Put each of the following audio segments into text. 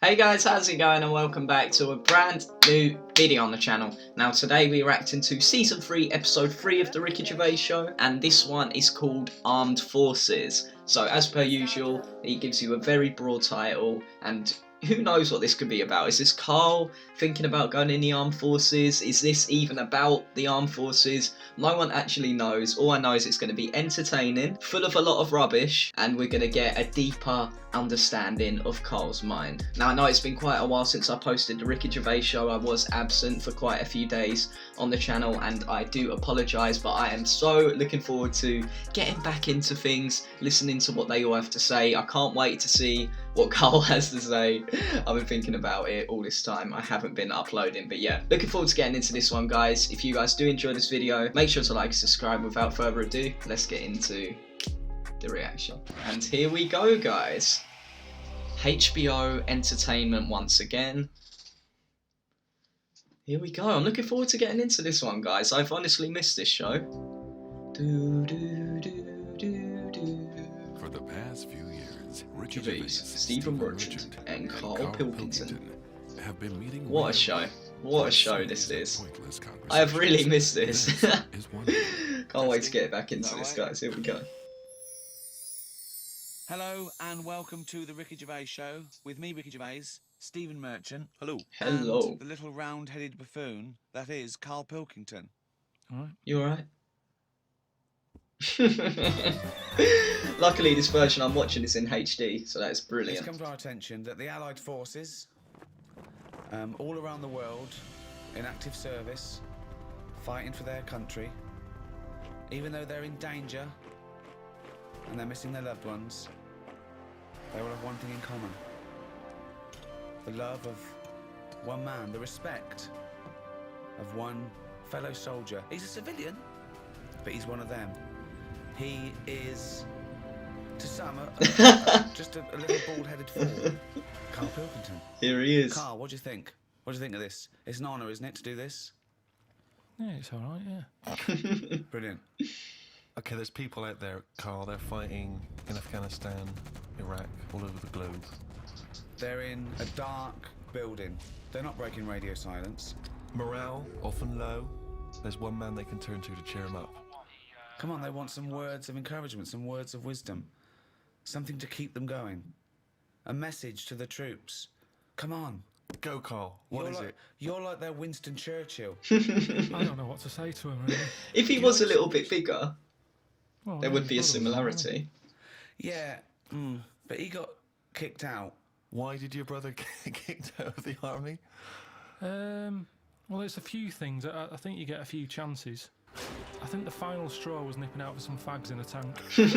Hey guys, how's it going and welcome back to a brand new video on the channel. Now today we're reacting to Season 3, Episode 3 of The Ricky Gervais Show, and this one is called Armed Forces. So as per usual, he gives you a very broad title and who knows what this could be about. Is this Carl thinking about going in the armed forces? Is this even about the armed forces? No one actually knows. All I know is it's going to be entertaining, full of a lot of rubbish, and we're going to get a deeper understanding of Carl's mind. Now I know it's been quite a while since I posted the Ricky Gervais Show. I was absent for quite a few days on the channel and I do apologise, but I am so looking forward to getting back into things, listening to what they all have to say. I can't wait to see what Carl has to say. I've been thinking about it all this time. I haven't been uploading, but yeah, looking forward to getting into this one, guys. If you guys do enjoy this video, make sure to like and subscribe. Without further ado, let's get into the reaction. And here we go, guys. HBO Entertainment once again. Here we go. I'm looking forward to getting into this one, guys. I've honestly missed this show. For the past few years, Ricky Gervais, Stephen Merchant, and Carl Pilkington have been meeting. What a show. What a show this is. I have really missed this. Can't wait to get back into this, guys. Here we go. Hello and welcome to the Ricky Gervais Show with me, Ricky Gervais, Stephen Merchant. Hello. Hello. And the little round-headed buffoon that is Carl Pilkington. All right. You alright? Luckily, this version I'm watching is in HD, so that's brilliant. It's come to our attention that the Allied forces, all around the world, in active service, fighting for their country, even though they're in danger and they're missing their loved ones, they all have one thing in common: the love of one man, the respect of one fellow soldier. He's a civilian, but he's one of them. He is, to some, just a little bald-headed fool. Carl Pilkington. Here he is. Carl, what do you think? What do you think of this? It's an honour, isn't it, to do this? Yeah, it's all right, yeah. Brilliant. Okay, there's people out there, Carl, they're fighting in Afghanistan, Iraq, all over the globe. They're in a dark building. They're not breaking radio silence. Morale, often low. There's one man they can turn to cheer them up. Come on, they want some words of encouragement, some words of wisdom. Something to keep them going. A message to the troops. Come on. Go, Carl. What is it? You're like their Winston Churchill. I don't know what to say to him, really. If he was a little bit bigger, Well, there would be a similarity. Yeah, but he got kicked out. Why did your brother get kicked out of the army? Well, it's a few things. I think you get a few chances. I think the final straw was nipping out for some fags in a tank. Just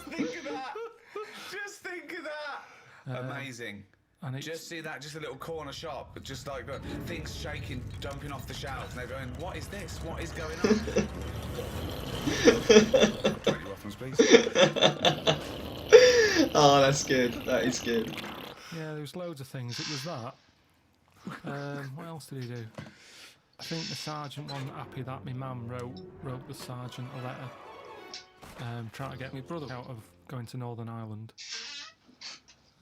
think of that. Just think of that. Amazing. And it's, Just see that, just a little corner shop, but just like things shaking, dumping off the shelves, and they're going, "What is this? What is going on?" 20 waffles, please. Oh, that's good. That is good. yeah, there was loads of things. It was that. What else did he do? I think the sergeant wasn't happy that my mum wrote the sergeant a letter trying to get my brother out of going to Northern Ireland.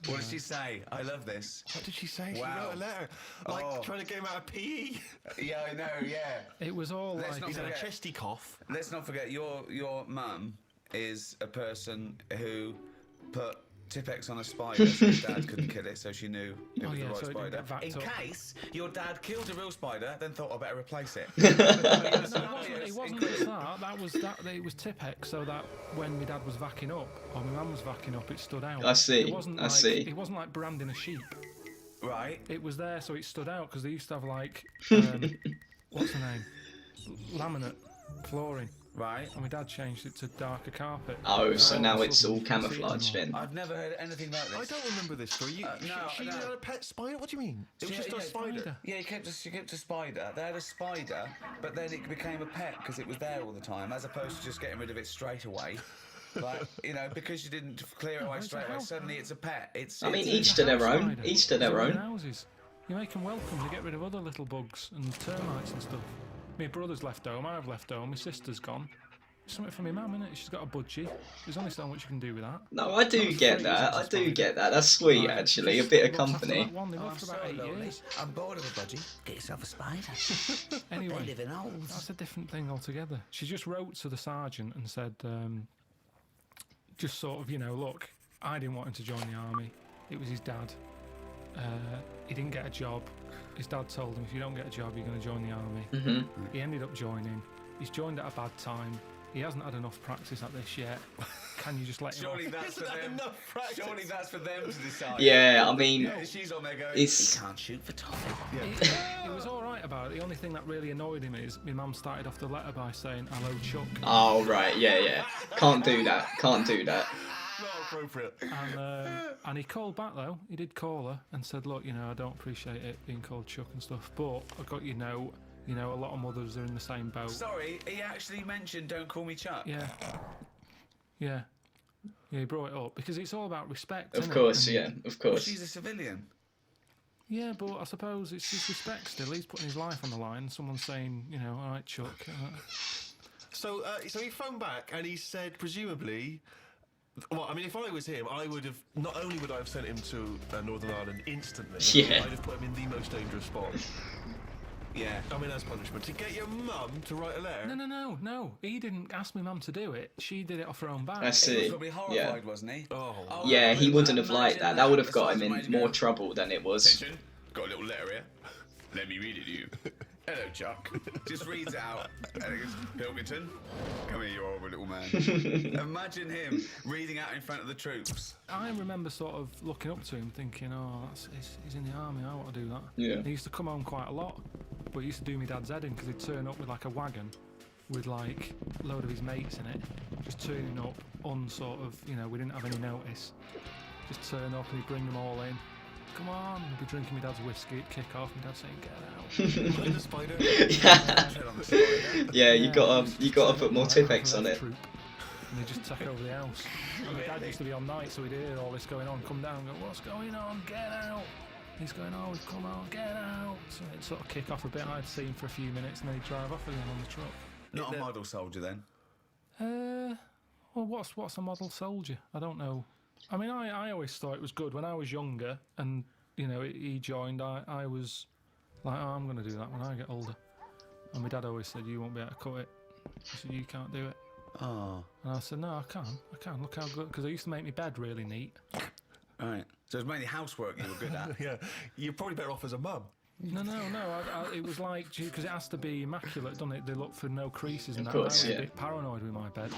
What did she say? I love this. What did she say? Wow. She wrote a letter. Like trying to get him out of PE. Yeah, I know. Yeah. It was all Let's like... not He's had a forget- chesty cough. Let's not forget your mum is a person who put Tipex on a spider so his dad couldn't kill it, so she knew it was yeah, the right so it didn't spider. get backed In up. case your dad killed a real spider, then thought I better replace it. No, it wasn't just that. That was that. It was Tipex, so that when my dad was vacking up, or my mum was vacking up, it stood out. I see, It wasn't I like, see. It wasn't like branding a sheep. Right. It was there, so it stood out because they used to have like what's the name? Laminate flooring. Right. And my dad changed it to darker carpet. Oh, so now all it's all sudden you can see it camouflaged anymore. in. I've never heard anything like this. I don't remember this story. She no. had a pet spider? What do you mean? It was Yeah, just a yeah, spider. Yeah, she kept a spider. They had a spider, but then it became a pet because it was there all the time, as opposed to just getting rid of it straight away. Like, you know, because you didn't clear it away it's a straight away, house. suddenly it's a pet. I mean, it's- each to their House own. spider. Each to their It's in own. houses. You make them welcome to get rid of other little bugs and termites and stuff. My brother's left home, I've left home, my sister's gone. something for my mum, innit? She's got a budgie. There's only so much you can do with that. No, I do get that. I do get that. That's sweet, Right, actually. A just bit of looked after company. that one. They Oh, I'm lived for about sorry, 8 lonely. years. I'm bored of a budgie. Get yourself a spider. Anyway, They live in holes. that's a different thing altogether. She just wrote to the sergeant and said, just sort of, look, I didn't want him to join the army. It was his dad. He didn't get a job. His dad told him, if you don't get a job, you're going to join the army. Mm-hmm. He ended up joining. He's joined at a bad time. He hasn't had enough practice at this yet. Can you just let him Surely off? that's for them. Surely that's for them to decide. Yeah, I mean, She's on there going, it's- he can't shoot for toffee. He was all right about it. The only thing that really annoyed him is my mum started off the letter by saying, hello, Chuck. oh right, yeah. Can't do that. Can't do that. Not appropriate. And he called back though. He did call her and said, "Look, I don't appreciate it being called Chuck and stuff, but I got your note. A lot of mothers are in the same boat." Sorry, he actually mentioned don't call me Chuck. Yeah. He brought it up because it's all about respect. Of innit? course, And- yeah, of Well, course. she's a civilian. Yeah, but I suppose it's his respect still. He's putting his life on the line. Someone's saying, all right, Chuck. So he phoned back and he said, presumably, well, I mean, if I was him, I would have, not only would I have sent him to Northern Ireland instantly, Yeah. I'd have put him in the most dangerous spot. Yeah. I mean, as punishment. To get your mum to write a letter? No. He didn't ask my mum to do it. She did it off her own back. I He was see. probably horrified, Yeah. wasn't he? Oh. Yeah, he wouldn't have imagine liked that. That would have The got him sergeant in major more goes, trouble than it was. Attention, got a little letter here. Let me read it to you. Hello, Chuck. Just reads it out. And he goes, Pilkington, come here, you horrible little man. Imagine him reading out in front of the troops. I remember sort of looking up to him thinking, he's in the army, I want to do that. Yeah. He used to come home quite a lot, but he used to do my dad's head in because he'd turn up with like a wagon with like a load of his mates in it, just turning up on sort of, we didn't have any notice. Just turn up and he'd bring them all in. Come on, he'd be drinking my dad's whiskey, it'd kick off, my dad saying, get out. Find the spider. Tread on the spider. Yeah, you gotta put more Tipex on it. And they just take over the house. And my dad used to be on night, so he'd hear all this going on, come down and go, what's going on, get out. He's going, oh, we've come on, get out. So it'd sort of kick off a bit, I'd see him for a few minutes and then he'd drive off again on the truck. Not a model soldier then. Well, what's a model soldier? I don't know. I mean, I always thought it was good when I was younger, and he joined. I was like, oh, I'm going to do that when I get older. And my dad always said, you won't be able to cut it. He said, you can't do it. Oh. And I said, no, I can. Look how good, because I used to make my bed really neat. Right. So it's mainly housework you were good at. Yeah, you're probably better off as a mum. No. It was like, because it has to be immaculate, doesn't it? They look for no creases and Of that. course, I was yeah. a bit paranoid with my bed,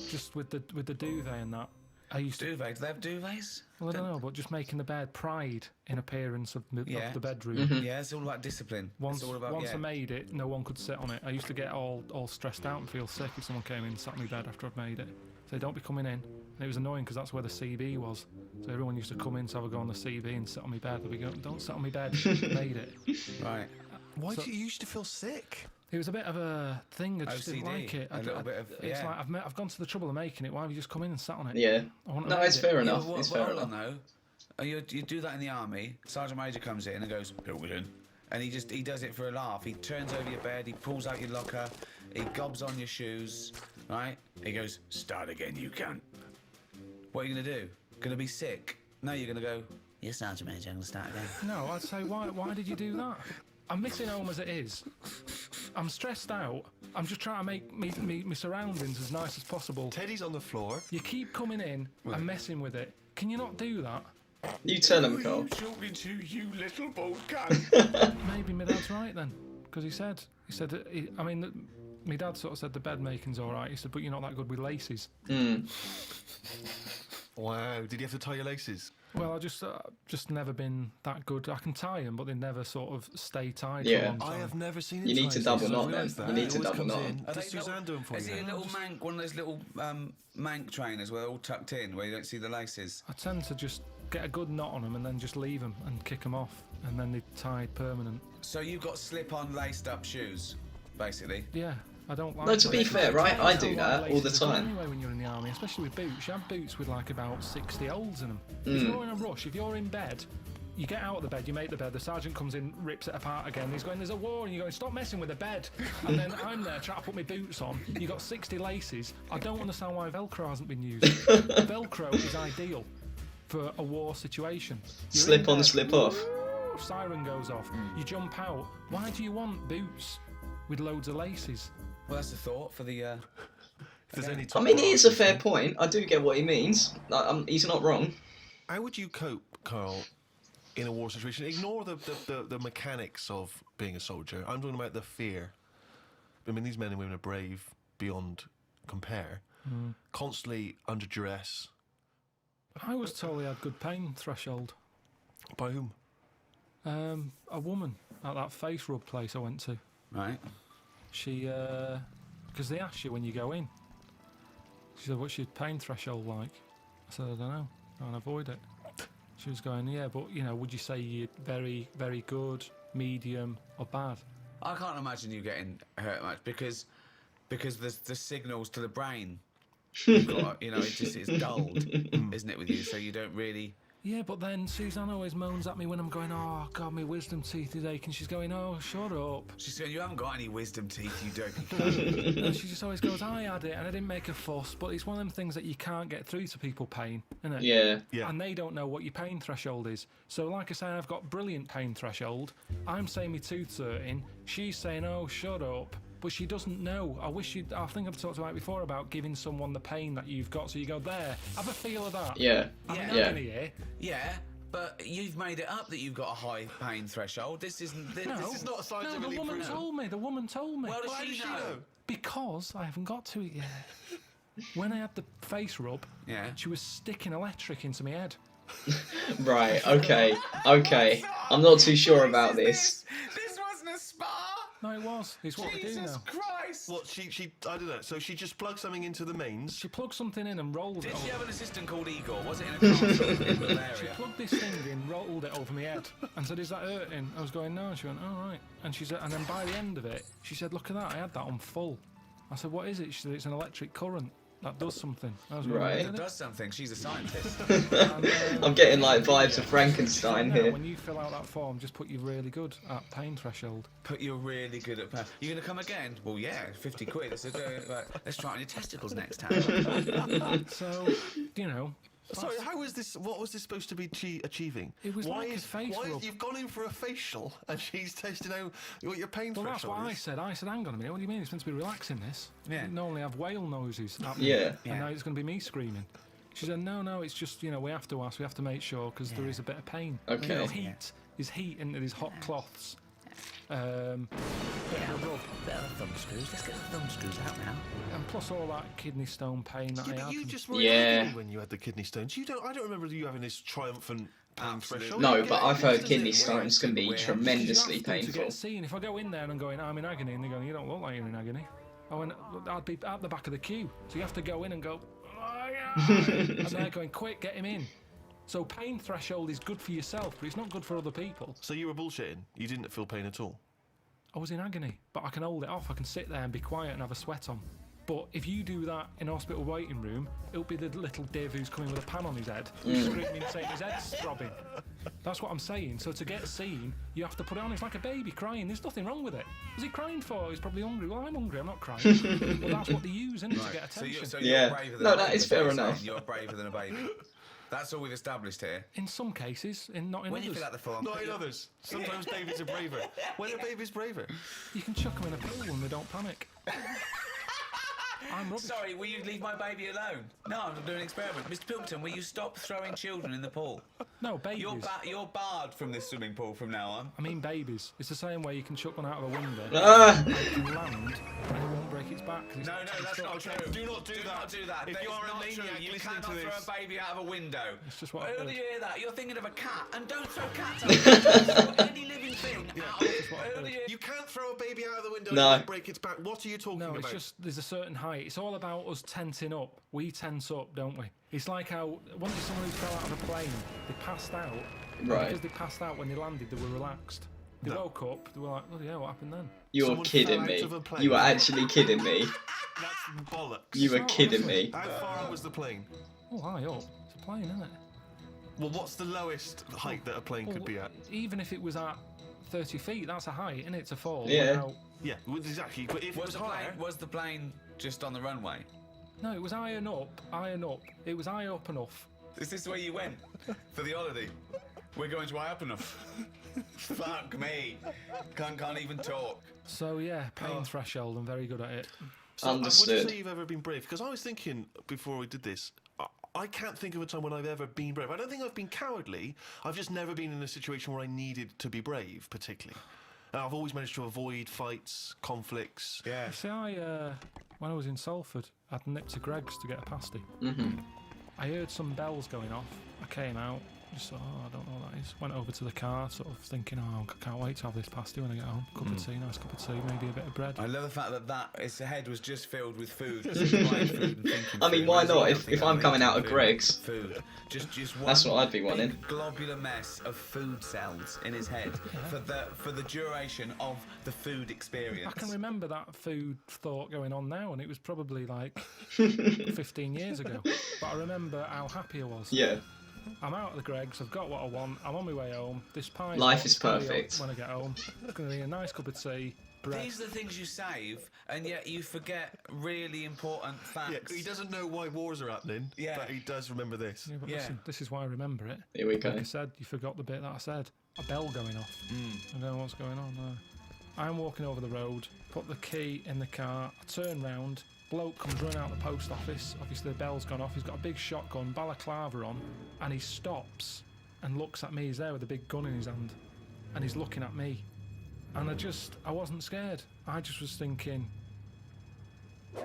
just with the duvet and that. I used to. Duvet. Do they have duvets? Well, I don't know, but just making the bed pride in appearance of Yeah. the bedroom. Yeah, it's all about discipline. Once it's all about, I made it, no one could sit on it. I used to get all stressed out and feel sick if someone came in and sat on my bed after I'd made it. So don't be coming in. And it was annoying because that's where the CB was. So everyone used to come in, so I would go on the CB and sit on my bed. They'd be going, don't sit on my bed. Made it. Right. Why So- do you used to feel sick? It was a bit of a thing. I just didn't OCD, like it. a little bit of- It's yeah. like I've gone to the trouble of making it. Why have you just come in and sat on it? Yeah. I want to No, made it's it. fair Yeah, enough. well, It's well, fair hold enough. on though. You do that in the army. Sergeant Major comes in and goes, Pilkington. And he does it for a laugh. He turns over your bed, he pulls out your locker, he gobs on your shoes, right? He goes, start again, you cunt. What are you going to do? Going to be sick? No, you're going to go, yes, Sergeant Major, I'm going to start again. No, I'd say, why did you do that? I'm missing home as it is. I'm stressed out. I'm just trying to make me surroundings as nice as possible. Teddy's on the floor. You keep coming in and messing with it. Can you not do that? You tell him, Cole. talking to, you little bald cunt? Maybe my dad's right then, because he said, my dad sort of said the bed making's all right. He said, but you're not that good with laces. Wow. Did you have to tie your laces? Well, I just never been that good. I can tie them, but they never sort of stay tied Yeah. for a long I time. have never seen it. You need to tie double laces. knot I realised then. that. You need to It always double comes knot. in. Does Suzanne do them for Is you? he a little mank, one of those little mank trainers where they're all tucked in, where you don't see the laces? I tend to just get a good knot on them and then just leave them and kick them off, and then they're tied permanent. So you've got slip-on laced-up shoes, basically. Yeah, I don't like. No, to be laces. fair, right, I do don't that like all the laces at time. Anyway, when you're in the army, especially with boots, you have boots with like about 60 holes in them. If you're in a rush, if you're in bed you get out of the bed, you make the bed, the sergeant comes in, rips it apart again. He's going, there's a war, and you're going, stop messing with the bed. And then I'm there trying to put my boots on. You got 60 laces. I don't understand why Velcro hasn't been used. Velcro is ideal for a war situation. You're Slip in on, there, slip off. siren goes off. You jump out. Why do you want boots with loads of laces? Well, that's the thought for the. If there's any I mean, top it is a brass fair listening, point. I do get what he means. He's not wrong. How would you cope, Carl, in a war situation? Ignore the mechanics of being a soldier. I'm talking about the fear. I mean, these men and women are brave beyond compare. Constantly under duress. I was told he had good pain threshold. By whom? A woman at that face rub place I went to. Right. She, because they ask you when you go in. She said, what's your pain threshold like? I said, I don't know. Try and avoid it. She was going, yeah, but, you know, would you say you're very, very good, medium, or bad? I can't imagine you getting hurt much because the signals to the brain, you've got, you know, it's dulled, isn't it, with you? So you don't really. Yeah, but then Suzanne always moans at me when I'm going, oh, God, my wisdom teeth is aching. She's going, oh, shut up. She's saying, you haven't got any wisdom teeth, you dopey cunt. And she just always goes, I had it, and I didn't make a fuss, but it's one of them things that you can't get through to people pain, isn't it? Yeah. Yeah. And they don't know what your pain threshold is. So like I say, I've got brilliant pain threshold. I'm saying my tooth's hurting. She's saying, oh, shut up. But she doesn't know. I think I've talked about it before about giving someone the pain that you've got. So you go, there, have a feel of that. Yeah. I'm in Yeah. agony here. Yeah, but you've made it up that you've got a high pain threshold. This isn't. This No. is not No, scientifically the woman proven. told me. The woman told me. Well, Why does does she she know? know? Because I haven't got to it yet. When I had the face rub, Yeah. she was sticking electric into my head. Right. Okay. Okay. I'm not too sure about this. This wasn't a spa. No, it was. It's what we do Jesus now. Christ. What, she, I don't know, so she just plugged something into the mains? She plugged something in and rolled Did it she over. have an assistant called Igor? Was it in a castle in She Bavaria? plugged this thing in, rolled it over my head, and said, "Is that hurting?" I was going, "No." And she went, "Oh, right." And she said, and then by the end of it, she said, "Look at that! I had that on full." I said, "What is it?" She said, "It's an electric current that does something." I was going, Right. It does something. She's a scientist. I'm getting like vibes of Frankenstein Now, here. when you fill out that form, just put you're really good at pain threshold. But you're really good at pain. You're going to come again? Well, yeah, 50 quid. Let's try it on your testicles next time. So, you know. Sorry, how was this? What was this supposed to be achieving? It was why like a is, face why rub. you've gone in for a facial and she's testing out what your pain Well, that's threshold what I is? said. I said, hang on a minute, what do you mean? It's meant to be relaxing, this. Yeah. You can only have whale noises happening. Yeah. And now it's going to be me screaming. She said, no, it's just, you know, we have to ask, we have to make sure, because there is a bit of pain. Okay. You know, heat. There's heat into these hot cloths. Bit of a rub. Bit of thumb screws. Let's get the thumb screws out now. And plus all that kidney stone pain that Yeah, I but had. you and- just were Yeah. agony when you had the kidney stones. I don't remember you having this triumphant pain Absolutely. threshold. No, You but get I've it heard instantly. kidney stones can be Weird. tremendously You have to painful. get seen. If I go in there and I'm going, I'm in agony, and they're going, you don't look like you're in agony. I went, I'd be at the back of the queue. So you have to go in and go, oh, yeah. And they're going, quick, get him in. So pain threshold is good for yourself, but it's not good for other people. So you were bullshitting. You didn't feel pain at all. I was in agony, but I can hold it off. I can sit there and be quiet and have a sweat on. But if you do that in a hospital waiting room, it'll be the little div who's coming with a pan on his head, who's screaming saying his head's throbbing. That's what I'm saying. So to get seen, you have to put it on. It's like a baby crying. There's nothing wrong with it. What's he crying for? He's probably hungry. Well, I'm hungry. I'm not crying. Well, that's what they use, isn't it, to get So attention. you're Yeah. braver than No, a that baby, is is what fair you're enough. saying. You're braver than a baby. That's all we've established here. In some cases, not in When you others. fill out the form, Not in others. Sometimes babies are braver. When are babies braver? You can chuck them in a pool when they don't panic. I'm rubbish. Sorry, will you leave my baby alone? No, I'm doing an experiment. Mr. Pilkington, will you stop throwing children in the pool? No, babies. You're barred from this swimming pool from now on. I mean babies. It's the same way you can chuck one out of a window. Ah! It can land and it won't break its back. 'cause it's No, that's not true. Do not do that. Not do that. If That you is are a not maniac true. You listening cannot to throw this- a baby out of a window. It's just what I've Who do heard. you hear that? You're thinking of a cat, and don't throw cats out of windows. Throw any living thing out. what I've Who heard. do you? You can't throw a baby out of the window No. and break its back. What are you talking No, about? it's just there's a certain height. It's all about us tensing up. We tense up, don't we? It's like how once someone who fell out of a plane, they passed out. and Right. Because they passed out when they landed, they were relaxed. They No. woke up. They were like, "Bloody hell, what happened then?" You're Someone kidding fell out me. of a plane. You are actually kidding me. That's bollocks. You were No, kidding honestly. me. How far was the plane? Oh, high up. It's a plane, isn't it? Well, what's the lowest height that a plane could be at? Even if it was at 30 feet, that's a height, isn't it, to fall? Yeah. without- Yeah, well, exactly. But if it was higher, Was the plane just on the runway? No, it was high and up. It was high up enough. Is this where you went for the holiday? We're going to high up enough. Fuck me. Can't even talk. So yeah, pain threshold. I'm very good at it. so would you Understood. say you've ever been brave? Because I was thinking before we did this, I can't think of a time when I've ever been brave. I don't think I've been cowardly. I've just never been in a situation where I needed to be brave, particularly. And I've always managed to avoid fights, conflicts. Yeah. See, when I was in Salford, I'd nipped to Greg's to get a pasty. Mm-hmm. I heard some bells going off. I came out, just thought, I don't know what that is. Went over to the car, sort of thinking, I can't wait to have this pasty when I get home. Cup of tea, nice cup of tea, maybe a bit of bread. I love the fact that its head was just filled with food. Just buying food and thinking I mean, food. why Whereas not? I If think I'm coming eating out of food. Greg's. Food. Just one That's what I'd be wanting. big globular mess of food cells in his head for the duration of the food experience. I can remember that food thought going on now, and it was probably like 15 years ago. But I remember how happy I was. Yeah. I'm out of the Greg's, I've got what I want, I'm on my way home. This pie Life is perfect. when I get home. It's going to be a nice cup of tea, bread. These are the things you save, and yet you forget really important facts. Yeah, he doesn't know why wars are happening, Yeah. but he does remember this. Yeah, but Yeah. listen, this is why I remember it. Here we go. Like I said, you forgot the bit that I said. A bell going off. I don't know what's going on there. I'm walking over the road, put the key in the car, I turn round, bloke comes running out the post office, obviously the bell's gone off, he's got a big shotgun, balaclava on, and he stops and looks at me. He's there with a big gun in his hand, and he's looking at me. And I wasn't scared. I just was thinking,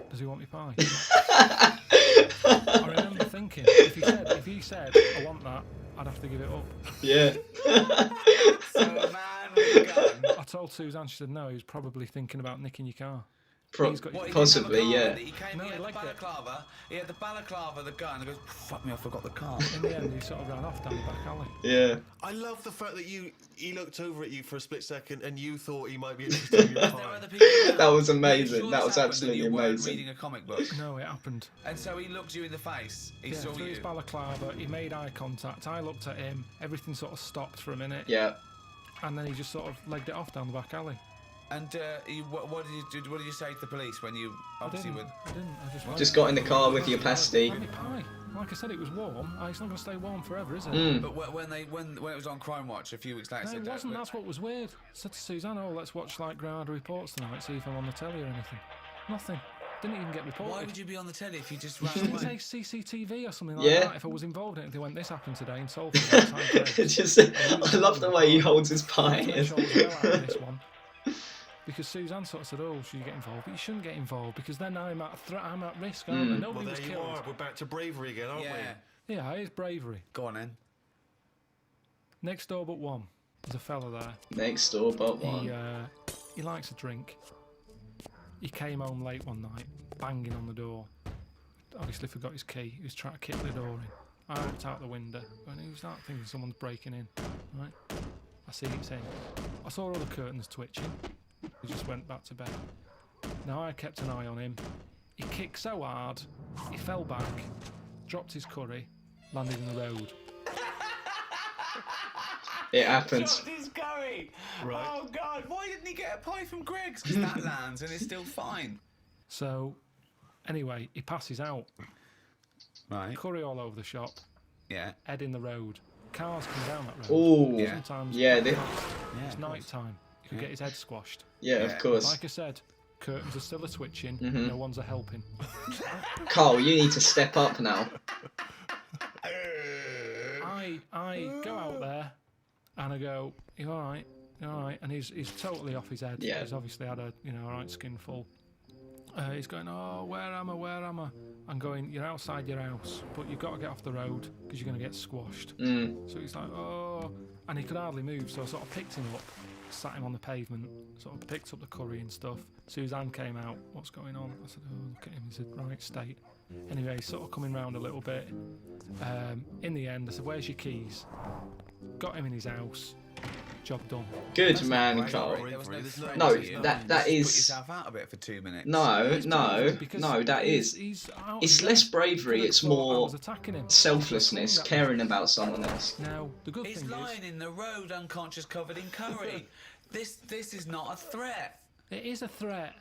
does he want me pie? I remember thinking, if he said, I want that, I'd have to give it up. Yeah. So, man, with a gun. I told Suzanne, she said no, he was probably thinking about nicking your car. He's got- What, he Possibly, didn't have a car, yeah. did He came, No, he he had the liked it. balaclava, the gun, and he goes, fuck me, I forgot the car. In the end, he sort of ran off down the back alley. Yeah. I love the fact that he looked over at you for a split second and you thought he might be interested in your There were pie. other people around. That was Are you amazing. sure That this was happened absolutely and you weren't amazing. reading a comic book? No, it happened. And so he looked you in the face. He Yeah, saw through his you. balaclava, he made eye contact. I looked at him. Everything sort of stopped for a minute, Yeah. and then he just sort of legged it off down the back alley. And what did you say to the police when you obviously were? I didn't. I just went. Just got in the car with your pasty. Have me pie. Like I said, it was warm. It's not going to stay warm forever, is it? Mm. But when it was on Crime Watch a few weeks later, No, said it that- wasn't. That's what was weird. I said to Suzanne, "Oh, let's watch like Ground Reports tonight. See if I'm on the telly or anything." Nothing. Didn't even get reported. Why would you be on the telly if you just ran Didn't away? say CCTV or something like Yeah. that. If I was involved in it, they went, "This happened today in Salford." outside Greg's." Just, I love the way he holds his pie. Threshold as well out of this one. Because Suzanne sort of said, "Oh, should you get involved?" But you shouldn't get involved because then I'm at I'm at risk, aren't I? Mm. Nobody Well, was there you killed. are. We're back to bravery again, aren't Yeah, Yeah, it is bravery. go on then. Next door but one. There's a fella there. Next door but He one. he likes a drink. He came home late one night, banging on the door. Obviously forgot his key. He was trying to kick the door in. I looked out the window and he was like thinking someone's breaking in. Right? I see it's in. I saw all the curtains twitching. He just went back to bed. Now I kept an eye on him. He kicked so hard, he fell back, dropped his curry, landed in the road. It happens. Dropped his curry. Right. Oh God! Why didn't he get a pie from Greg's? Because that lands and it's still fine. So, anyway, he passes out. Right. Curry all over the shop, Yeah. head in the road. Cars come down that road. Oh. Yeah. Sometimes Yeah, it's Yeah. night time. You could get his head squashed. Yeah, Yeah. of course. Like I said, curtains are still a twitching. Mhm. No one's a helping. Carl, you need to step up now. I go out there and I go, "You all right? You all right?" And he's totally off his head. Yeah. He's obviously had a all right skinful. He's going, "Oh, where am I? Where am I?" I'm going, "You're outside your house, but you've got to get off the road because you're going to get squashed." Mm. So he's like, "Oh," and he could hardly move. So I sort of picked him up, sat him on the pavement, sort of picked up the curry and stuff. Suzanne came out. "What's going on?" I said, "Oh, look at him. He's in the right state." Anyway, he's sort of coming round a little bit. In the end, I said, "Where's your keys?" got him in his house. Job done. Good That's man, not Carl. bravery. There was no There's no- threat No, to you. that You just is- put yourself out a bit for 2 minutes. No, It's bravery no, because no, that is. he's out It's of less breath. bravery, Could've it's thought I more was attacking him. selflessness, That was- caring about someone else. Now, the good He's thing lying in the road, unconscious, covered in curry. This is not a threat. is, it is a threat.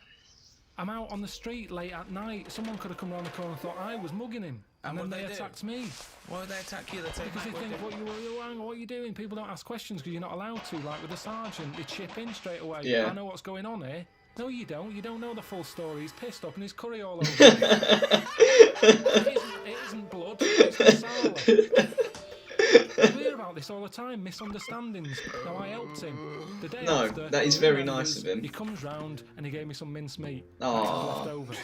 I'm out on the street late at night. Someone could have come round the corner and thought I was mugging him. And then what'd they do? attacked me. Why would they attack you? They take Because they back think, with them. what are you doing? People don't ask questions because you're not allowed to. Like with the sergeant, they chip in straight away. Yeah. I know what's going on here. No, you don't. You don't know the full story. He's pissed up and his curry all over him. It isn't blood. It's masala. We hear about this all the time, misunderstandings. Now, I helped him. The day No, after, that is he very remembers, nice of him. He comes round and he gave me some mincemeat. Aw. Left over.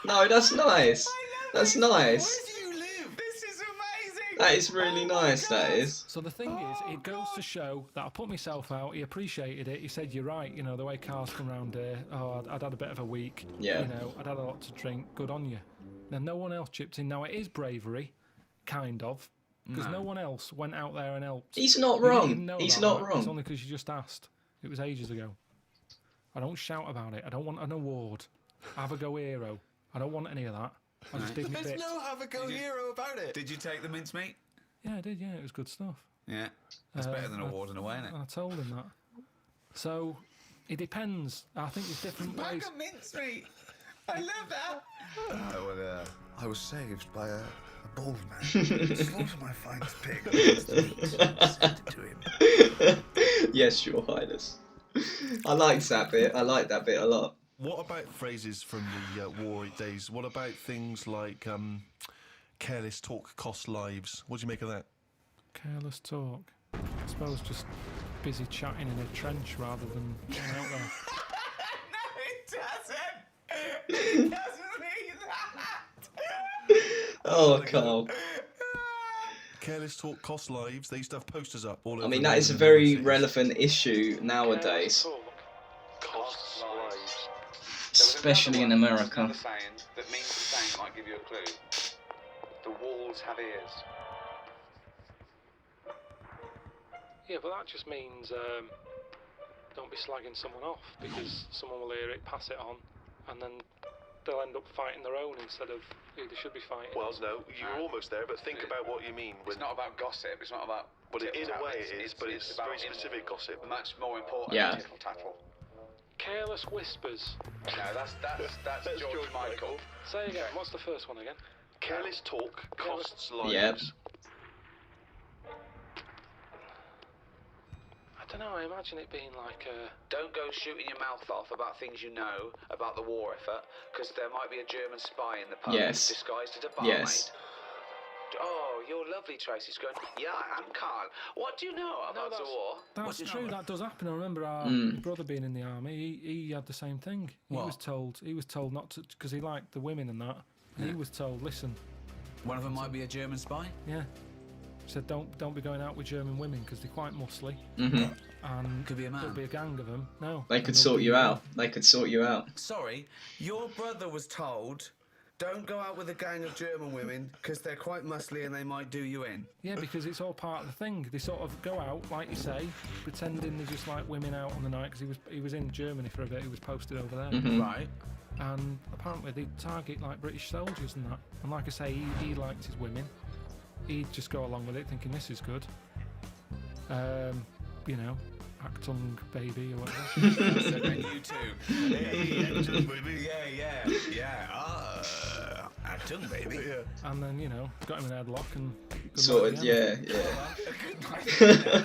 No, that's nice. That's nice. Where do you live? This is amazing. That is really nice, that is. So the thing is, it goes to show that I put myself out. He appreciated it. He said, "You're right. You know the way cars come round here. Oh, I'd had a bit of a week. Yeah. You know, I'd had a lot to drink. Good on you." Then no one else chipped in. Now it is bravery, kind of, because no one else went out there and helped. He's not You didn't wrong. even know He's about not that. It's wrong. only because you just asked. It was ages ago. I don't shout about it. I don't want an award. Have a go hero. I don't want any of that. I just did my There's bit. no have a go hero about it. Did you take the mincemeat? Yeah, I did. Yeah, it was good stuff. Yeah. That's better than a award in a way, isn't it? And I told him that. So it depends. I think there's different ways. Bag of mincemeat. I love that. I was saved by a bald man. Slaughtered my finest pig. Sent it to him. Yes, Your Highness. I liked that bit. I liked that bit a lot. What about phrases from the war days? What about things like careless talk costs lives? What do you make of that? Careless talk. I suppose just busy chatting in a trench rather than going out there. No, it doesn't. It doesn't mean that. Oh, Carl. Careless talk costs lives. They used to have posters up all over. I mean, the that is a road in very cities. relevant issue nowadays, Costs lives. especially in America. Another saying that means the same might give you a clue. The walls have ears. Yeah, but that just means don't be slagging someone off because someone will hear it, pass it on, and then they'll end up fighting their own instead of who they should be fighting. Well, no, you're almost there, but think about what you mean. It's not about gossip. It's not about. Well, in a tittle-tattle, way it is, but it's about very specific gossip. Much more important Yeah. than tittle tattle. Careless whispers. No, that's George Michael. Say again. What's the first one again? Careless talk costs lives. Yep. I don't know. I imagine it being like a. Don't go shooting your mouth off about things you know about the war effort, because there might be a German spy in the pub Yes. disguised as a barmaid. Yes. Oh, you're lovely, Tracy's going, yeah, I'm Carl. What do you know about the war? That's true. That does happen. I remember our brother being in the army. He had the same thing. He What? was told not to because he liked the women and that. And he was told, listen, One of them might be a German spy. yeah. He said don't be going out with German women because they're quite muscly Mhm. and Could be a man. there'll be a gang of them. No, They and could they'll sort be- you out. They could sort you out. Sorry, your brother was told, don't go out with a gang of German women because they're quite muscly and they might do you in. Yeah, because it's all part of the thing. They sort of go out, like you say, pretending they're just like women out on the night because he was in Germany for a bit. He was posted over there. Right. And apparently they target like British soldiers and that. And like I say, he liked his women. He'd just go along with it, thinking this is good. You know, Actung baby or whatever. So then you too. Yeah. Actung baby. And then got him in a headlock and good Sort luck of, again. yeah.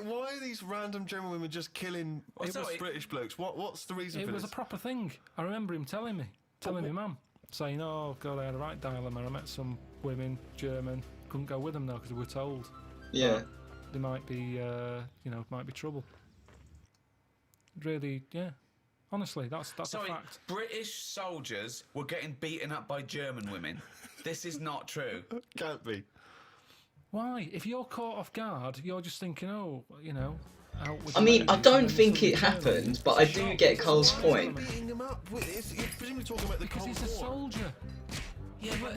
Why are these random German women just killing sorry. British blokes? What's the reason It for was a this? proper thing. I remember him telling me my mum, saying, "Oh God, I had a right dilemma. I met some women, German. Couldn't go with them though because we were told Yeah. there might be, might be trouble." Really, yeah. Honestly, that's Sorry, a fact. British soldiers were getting beaten up by German women. This is not true. Can't be. Why? If you're caught off guard, you're just thinking, out with I the mean, I ladies, don't and then think suddenly it German. happened, but I do get Carl's point. Beating them up. You're presumably talking about the Because Cold he's a War. soldier. Yeah, but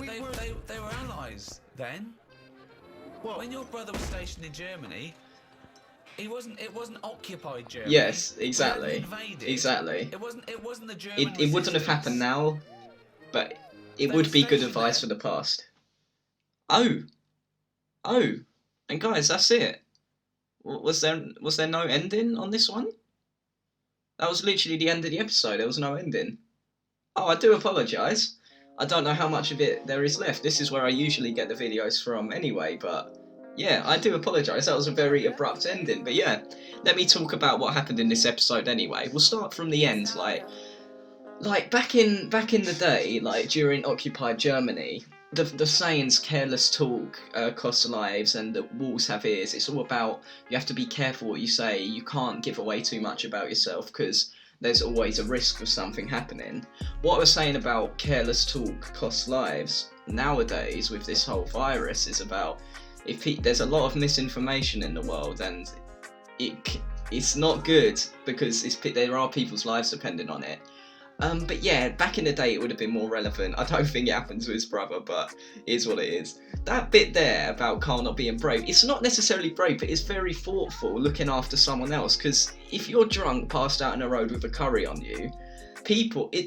they were allies then. Well, When your brother was stationed in Germany, it wasn't occupied Germany. Yes, We exactly. hadn't invaded. Exactly. It wasn't the German It wouldn't have happened now, but it would be good advice for the past. Oh, and guys, that's it. Was there no ending on this one? That was literally the end of the episode. There was no ending. Oh, I do apologise. I don't know how much of it there is left. This is where I usually get the videos from anyway, but yeah, I do apologise. That was a very abrupt ending. But yeah, let me talk about what happened in this episode anyway. We'll start from the end, like back in the day, like during occupied Germany, the sayings "careless talk costs lives" and "the walls have ears." It's all about you have to be careful what you say. You can't give away too much about yourself because there's always a risk of something happening. What I was saying about careless talk costs lives nowadays with this whole virus is about there's a lot of misinformation in the world, and it's not good because there are people's lives depending on it. But yeah, back in the day it would have been more relevant. I don't think it happened to his brother, but it is what it is. That bit there about Carl not being brave, it's not necessarily brave, but it's very thoughtful looking after someone else, because if you're drunk, passed out in the road with a curry on you,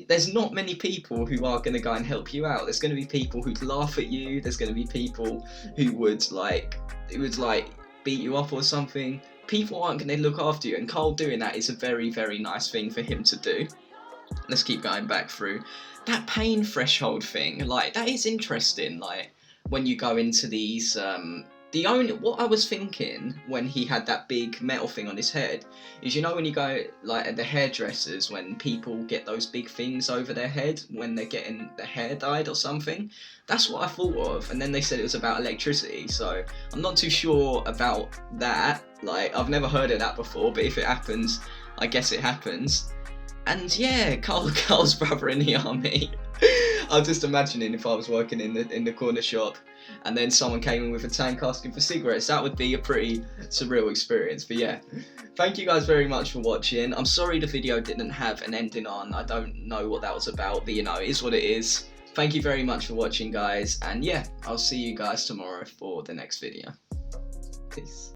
there's not many people who are going to go and help you out. There's going to be people who'd laugh at you, there's going to be people who would beat you up or something. People aren't going to look after you, and Carl doing that is a very, very nice thing for him to do. Let's keep going back through that pain threshold thing. Like, that is interesting. Like, when you go into these, what I was thinking when he had that big metal thing on his head is, you know, when you go like at the hairdressers, when people get those big things over their head when they're getting their hair dyed or something. That's what I thought of, and then they said it was about electricity. So I'm not too sure about that. Like, I've never heard of that before, but if it happens, I guess it happens. And yeah, Carl's brother in the army. I'm just imagining if I was working in the corner shop and then someone came in with a tank asking for cigarettes. That would be a pretty surreal experience. But yeah, thank you guys very much for watching. I'm sorry the video didn't have an ending on. I don't know what that was about, but you know, it is what it is. Thank you very much for watching, guys. And yeah, I'll see you guys tomorrow for the next video. Peace.